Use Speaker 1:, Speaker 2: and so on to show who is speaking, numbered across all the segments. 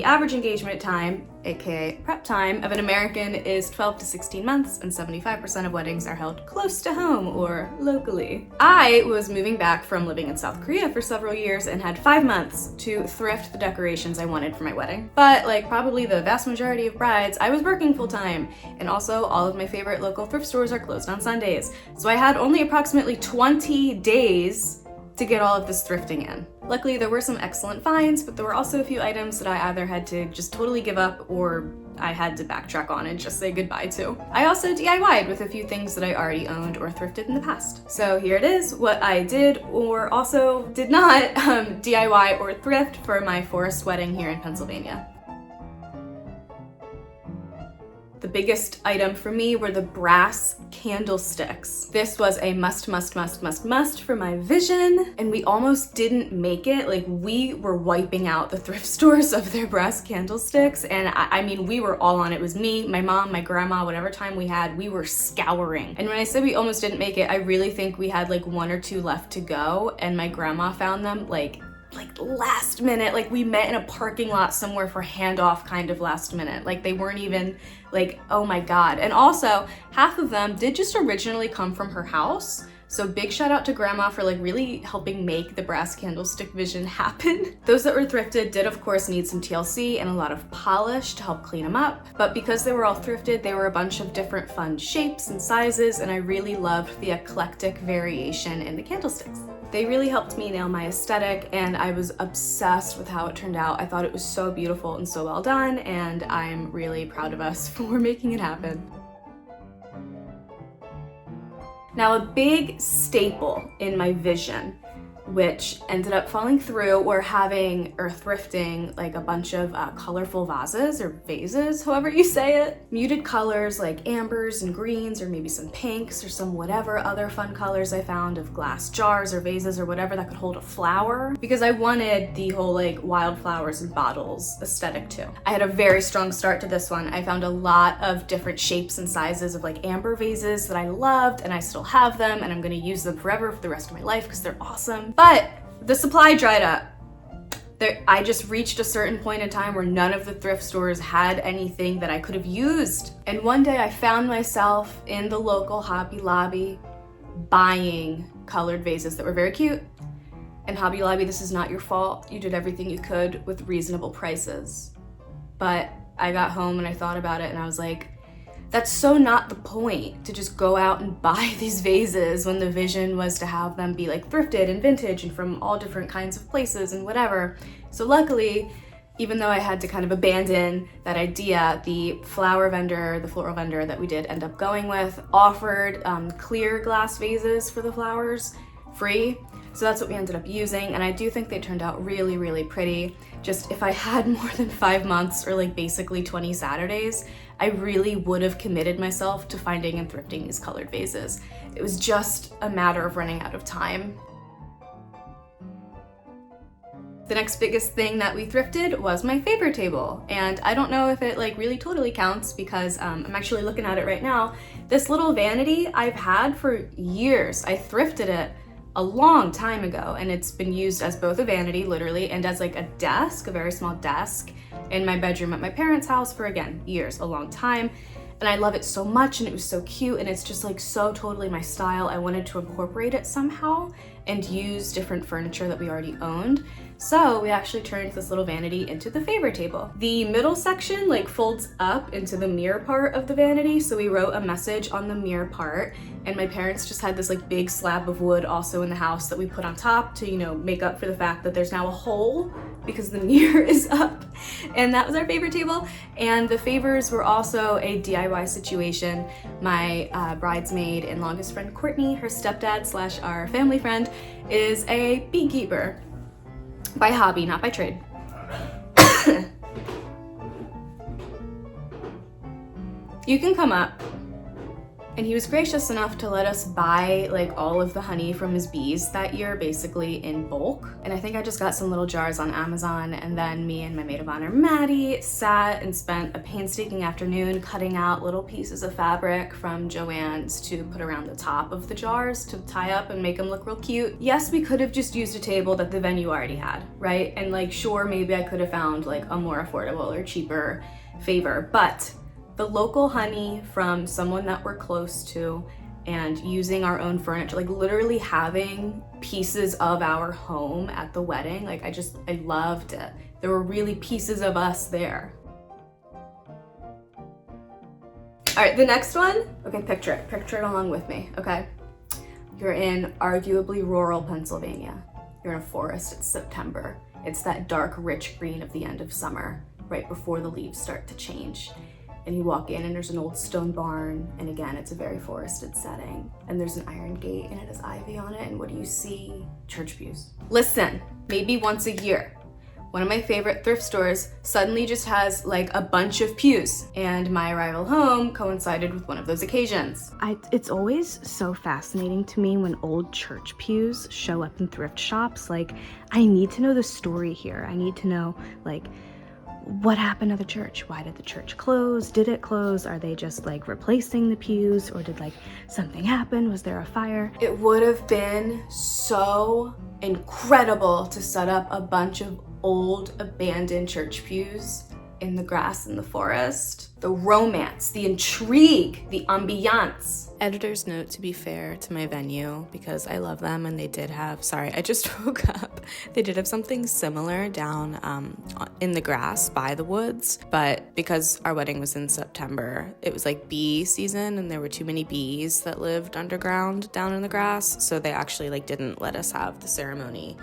Speaker 1: average engagement time, aka prep time, of an American is 12 to 16 months, and 75% of weddings are held close to home or locally. I was moving back from living in South Korea for several years and had 5 months to thrift the decorations I wanted for my wedding. But like probably the vast majority of brides, I was working full time, and also all of my favorite local thrift stores are closed on Sundays. So I had only approximately 20 days to get all of this thrifting in. Luckily, there were some excellent finds, but there were also a few items that I either had to just totally give up or I had to backtrack on and just say goodbye to. I also DIY'd with a few things that I already owned or thrifted in the past. So here it is, what I did or also did not DIY or thrift for my forest wedding here in Pennsylvania. The biggest item for me were the brass candlesticks. This was a must for my vision, and we almost didn't make it. Like, we were wiping out the thrift stores of their brass candlesticks, and I mean, we were all on it. It was me, my mom, my grandma, whatever time we had, we were scouring. And when I said we almost didn't make it, I really think we had like 1 or 2 left to go, and my grandma found them like last minute. Like, we met in a parking lot somewhere for handoff, kind of last minute. Like, they weren't even like, oh my God. And also, half of them did just originally come from her house. So big shout out to grandma for like really helping make the brass candlestick vision happen. Those that were thrifted did of course need some TLC and a lot of polish to help clean them up. But because they were all thrifted, they were a bunch of different fun shapes and sizes, and I really loved the eclectic variation in the candlesticks. They really helped me nail my aesthetic, and I was obsessed with how it turned out. I thought it was so beautiful and so well done, and I'm really proud of us for making it happen. Now, a big staple in my vision, which ended up falling through, were having or thrifting like a bunch of colorful vases or vases, however you say it. Muted colors like ambers and greens, or maybe some pinks or some whatever other fun colors I found of glass jars or vases or whatever that could hold a flower, because I wanted the whole like wildflowers and bottles aesthetic too. I had a very strong start to this one. I found a lot of different shapes and sizes of like amber vases that I loved, and I still have them, and I'm gonna use them forever for the rest of my life because they're awesome. But the supply dried up. I just reached a certain point in time where none of the thrift stores had anything that I could have used. And one day I found myself in the local Hobby Lobby buying colored vases that were very cute. And Hobby Lobby, this is not your fault. You did everything you could with reasonable prices. But I got home and I thought about it and I was like, that's so not the point, to just go out and buy these vases when the vision was to have them be like thrifted and vintage and from all different kinds of places and whatever. So luckily, even though I had to kind of abandon that idea, the floral vendor that we did end up going with offered clear glass vases for the flowers free. So that's what we ended up using, and I do think they turned out really, really pretty. Just if I had more than 5 months or like basically 20 Saturdays, I really would have committed myself to finding and thrifting these colored vases. It was just a matter of running out of time. The next biggest thing that we thrifted was my favor table, and I don't know if it like really totally counts because I'm actually looking at it right now. This little vanity I've had for years. I thrifted it a long time ago, and it's been used as both a vanity, literally, and as like a desk, a very small desk in my bedroom at my parents' house for, again, years, a long time. And I love it so much, and it was so cute, and it's just like so totally my style. I wanted to incorporate it somehow and use different furniture that we already owned. So we actually turned this little vanity into the favor table. The middle section like folds up into the mirror part of the vanity. So we wrote a message on the mirror part, and my parents just had this like big slab of wood also in the house that we put on top to, you know, make up for the fact that there's now a hole because the mirror is up. And that was our favor table. And the favors were also a DIY situation. My bridesmaid and longest friend, Courtney, her stepdad / our family friend, is a beekeeper. By hobby, not by trade. You can come up. And he was gracious enough to let us buy like all of the honey from his bees that year, basically in bulk. And I think I just got some little jars on Amazon, and then me and my maid of honor, Maddie, sat and spent a painstaking afternoon cutting out little pieces of fabric from Joann's to put around the top of the jars to tie up and make them look real cute. Yes, we could have just used a table that the venue already had, right? And like, sure, maybe I could have found like a more affordable or cheaper favor, but the local honey from someone that we're close to and using our own furniture, like literally having pieces of our home at the wedding, like I loved it. There were really pieces of us there. All right, the next one, okay, picture it along with me, okay? You're in arguably rural Pennsylvania. You're in a forest, it's September. It's that dark, rich green of the end of summer, right before the leaves start to change. And you walk in and there's an old stone barn, and again, it's a very forested setting. And there's an iron gate and it has ivy on it, and what do you see? Church pews. Listen, maybe once a year, one of my favorite thrift stores suddenly just has like a bunch of pews, and my arrival home coincided with one of those occasions.
Speaker 2: It's always so fascinating to me when old church pews show up in thrift shops. Like, I need to know the story here. I need to know, like, what happened to the church? Why did the church close? Did it close? Are they just like replacing the pews, or did like something happen? Was there a fire?
Speaker 1: It would have been so incredible to set up a bunch of old abandoned church pews in the grass in the forest. The romance, the intrigue, the ambiance.
Speaker 3: Editor's note, to be fair to my venue, because I love them, and they did have, sorry, I just woke up. They did have something similar down in the grass by the woods, but because our wedding was in September, it was like bee season, and there were too many bees that lived underground down in the grass, so they actually like didn't let us have the ceremony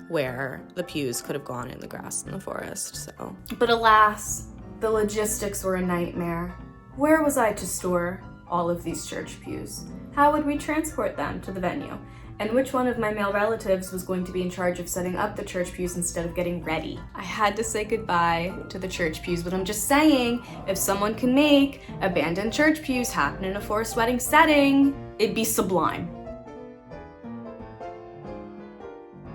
Speaker 3: where the pews could have gone in the grass in the forest, so.
Speaker 1: But alas, the logistics were a nightmare. Where was I to store all of these church pews? How would we transport them to the venue? And which one of my male relatives was going to be in charge of setting up the church pews instead of getting ready? I had to say goodbye to the church pews, but I'm just saying, if someone can make abandoned church pews happen in a forest wedding setting, it'd be sublime.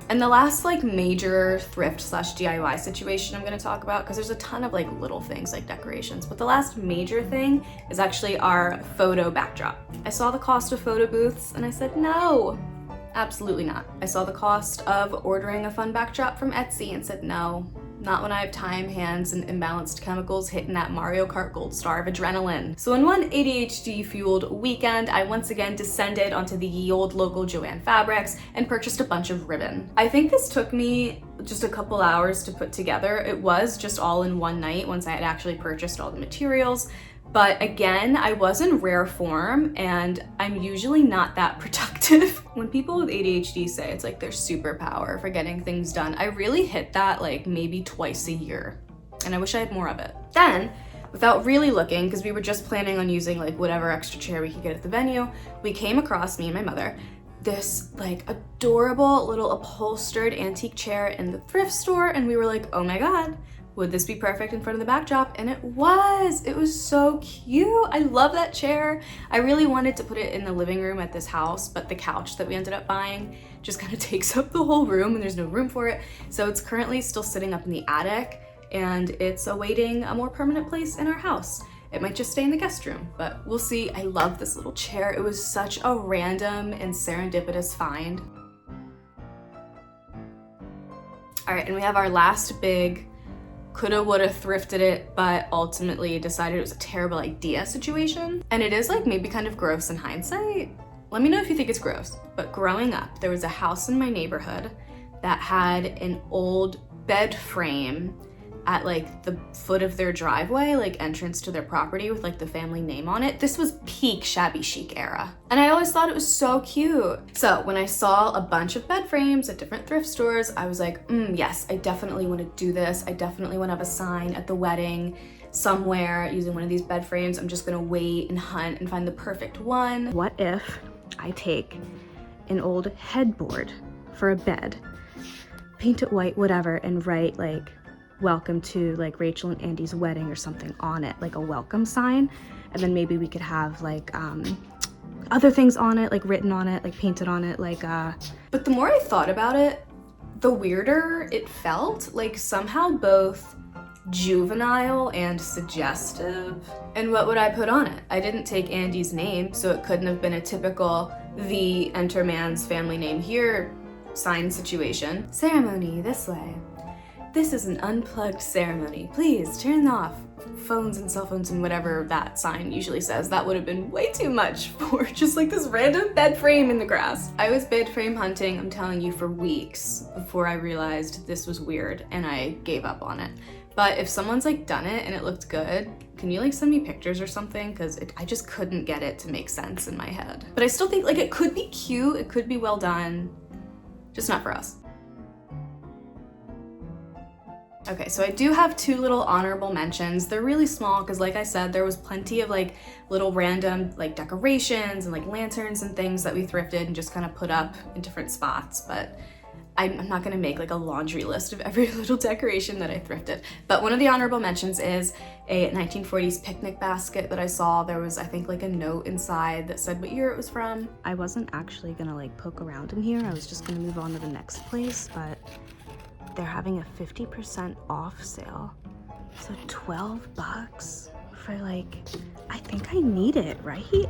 Speaker 1: And the last like major thrift / DIY situation I'm gonna talk about, because there's a ton of like little things like decorations, but the last major thing is actually our photo backdrop. I saw the cost of photo booths and I said, no, absolutely not. I saw the cost of ordering a fun backdrop from Etsy and said, no, not when I have time, hands, and imbalanced chemicals hitting that Mario Kart Gold Star of adrenaline. So in one ADHD-fueled weekend, I once again descended onto the ye old local Joann Fabrics and purchased a bunch of ribbon. I think this took me just a couple hours to put together. It was just all in one night once I had actually purchased all the materials. But again, I was in rare form, and I'm usually not that productive. When people with ADHD say it's like their superpower for getting things done, I really hit that like maybe twice a year, and I wish I had more of it. Then, without really looking, because we were just planning on using like whatever extra chair we could get at the venue, we came across, me and my mother, this like adorable little upholstered antique chair in the thrift store, and we were like, oh my God, would this be perfect in front of the backdrop? And it was so cute. I love that chair. I really wanted to put it in the living room at this house, but the couch that we ended up buying just kind of takes up the whole room and there's no room for it. So it's currently still sitting up in the attic, and it's awaiting a more permanent place in our house. It might just stay in the guest room, but we'll see. I love this little chair. It was such a random and serendipitous find. All right, and we have our last big coulda, woulda, thrifted it, but ultimately decided it was a terrible idea situation. And it is like maybe kind of gross in hindsight. Let me know if you think it's gross. But growing up, there was a house in my neighborhood that had an old bed frame at like the foot of their driveway, like entrance to their property with like the family name on it. This was peak shabby chic era. And I always thought it was so cute. So when I saw a bunch of bed frames at different thrift stores, I was like, yes, I definitely want to do this. I definitely want to have a sign at the wedding somewhere using one of these bed frames. I'm just gonna wait and hunt and find the perfect one.
Speaker 2: What if I take an old headboard for a bed, paint it white, whatever, and write like, welcome to like Rachel and Andy's wedding or something on it, like a welcome sign. And then maybe we could have like other things on it, like written on it, like painted on it, like
Speaker 1: But the more I thought about it, the weirder it felt, like somehow both juvenile and suggestive. And what would I put on it? I didn't take Andy's name, so it couldn't have been a typical the enter man's family name here sign situation. Ceremony this way. This is an unplugged ceremony. Please turn off phones and cell phones and whatever that sign usually says. That would have been way too much for just like this random bed frame in the grass. I was bed frame hunting, I'm telling you, for weeks before I realized this was weird and I gave up on it. But if someone's like done it and it looked good, can you like send me pictures or something? Because I just couldn't get it to make sense in my head. But I still think like it could be cute, it could be well done, just not for us. Okay, so I do have two little honorable mentions. They're really small because like I said, there was plenty of like little random like decorations and like lanterns and things that we thrifted and just kind of put up in different spots. But I'm not gonna make like a laundry list of every little decoration that I thrifted. But one of the honorable mentions is a 1940s picnic basket that I saw. There was, I think, like a note inside that said what year it was from.
Speaker 2: I wasn't actually gonna like poke around in here. I was just gonna move on to the next place, but they're having a 50% off sale. So $12 for like, I think I need it, right?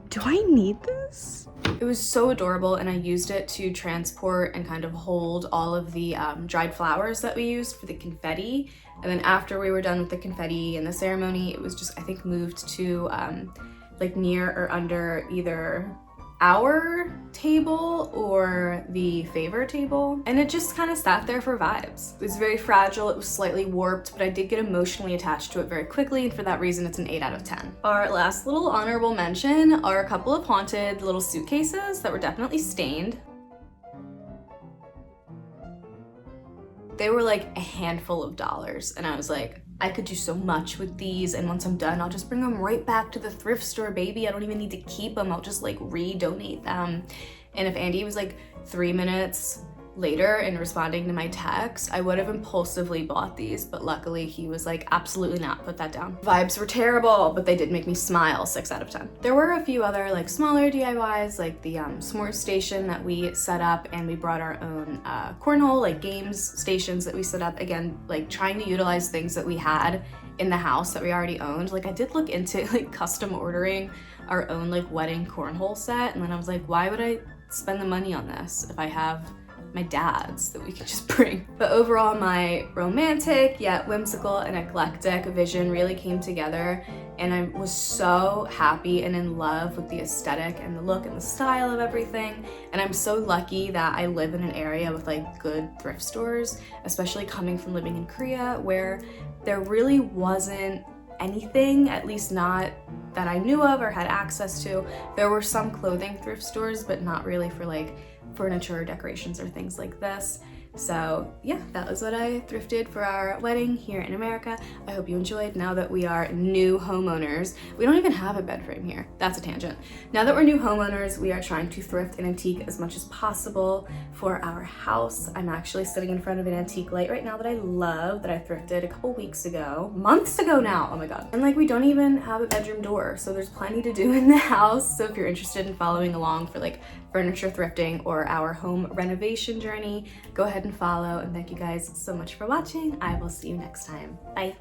Speaker 2: Do I need this?
Speaker 1: It was so adorable and I used it to transport and kind of hold all of the dried flowers that we used for the confetti. And then after we were done with the confetti and the ceremony, it was just, I think, moved to like near or under either our table or the favor table, and it just kind of sat there for vibes. It was very fragile, it was slightly warped, but I did get emotionally attached to it very quickly, and for that reason it's an 8 out of 10. Our last little honorable mention are a couple of haunted little suitcases that were definitely stained. They were like a handful of dollars, and I was like, I could do so much with these, and once I'm done, I'll just bring them right back to the thrift store, baby. I don't even need to keep them. I'll just like re-donate them. And if Andy was like 3 minutes later in responding to my text, I would have impulsively bought these, but luckily he was like, absolutely not, put that down. Vibes were terrible, but they did make me smile, 6 out of 10. There were a few other like smaller DIYs, like the s'more station that we set up, and we brought our own cornhole, like games stations that we set up, again, like trying to utilize things that we had in the house that we already owned. Like I did look into like custom ordering our own like wedding cornhole set, and then I was like, why would I spend the money on this if I have my dad's that we could just bring? But overall, my romantic yet whimsical and eclectic vision really came together, and I was so happy and in love with the aesthetic and the look and the style of everything. And I'm so lucky that I live in an area with like good thrift stores, especially coming from living in Korea, where there really wasn't anything, at least not that I knew of or had access to. There were some clothing thrift stores, but not really for like furniture, decorations, or things like this. So yeah, that was what I thrifted for our wedding here in America. I hope you enjoyed. Now that we are new homeowners, we don't even have a bed frame here. That's a tangent. Now that we're new homeowners, we are trying to thrift and antique as much as possible for our house. I'm actually sitting in front of an antique light right now that I love, that I thrifted a couple weeks ago, months ago now, oh my God. And like, we don't even have a bedroom door, so there's plenty to do in the house. So if you're interested in following along for like furniture thrifting or our home renovation journey, go ahead and follow. And thank you guys so much for watching. I will see you next time. Bye.